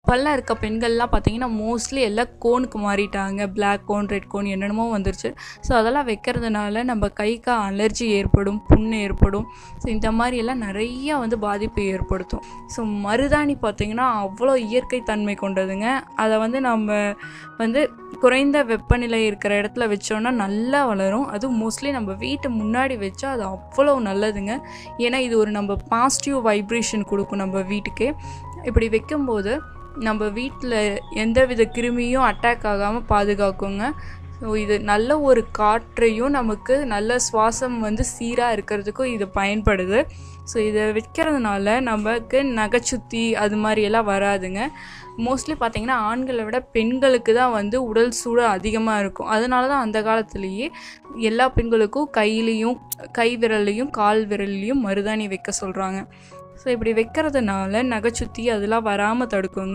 இப்போல்லாம் இருக்க பெண்கள்லாம் பார்த்திங்கன்னா மோஸ்ட்லி எல்லாம் கோனுக்கு மாறிட்டாங்க. பிளாக் கோன், ரெட் கோன் என்னென்னமோ வந்துருச்சு. ஸோ அதெல்லாம் வைக்கிறதுனால நம்ம கைக்கு அலர்ஜி ஏற்படும், புண்ணு ஏற்படும். ஸோ இந்த மாதிரியெல்லாம் நிறையா வந்து பாதிப்பு ஏற்படுத்தும். ஸோ மருதாணி பார்த்திங்கன்னா அவ்வளோ இயற்கை தன்மை கொண்டதுங்க. அதை வந்து நம்ம வந்து குறைந்த வெப்பநிலை இருக்கிற இடத்துல வச்சோன்னா நல்லா வளரும். அதுவும் மோஸ்ட்லி நம்ம வீட்டு முன்னாடி வச்சா அது அவ்வளோ நல்லதுங்க. ஏன்னா இது ஒரு நம்ம பாசிட்டிவ் வைப்ரேஷன் கொடுக்கும் நம்ம வீட்டுக்கே. இப்படி வைக்கும்போது நம்ம வீட்டில் எந்தவித கிருமியும் அட்டாக் ஆகாமல் பாதுகாக்குங்க. ஸோ இது நல்ல ஒரு காற்றையும் நமக்கு நல்ல சுவாசம் வந்து சீராக இருக்கிறதுக்கும் இது பயன்படுது. ஸோ இதை வைக்கிறதுனால நமக்கு நகைச்சுத்தி அது மாதிரியெல்லாம் வராதுங்க. மோஸ்ட்லி பார்த்திங்கன்னா ஆண்களை விட பெண்களுக்கு தான் வந்து உடல் சூடு அதிகமாக இருக்கும். அதனால தான் அந்த காலத்துலேயே எல்லா பெண்களுக்கும் கையிலையும், கை விரல்லையும், கால் விரல்லையும் மருதாணி வைக்க சொல்கிறாங்க. ஸோ இப்படி வைக்கிறதுனால நகைச்சுத்தி அதெல்லாம் வராமல் தடுக்குங்க.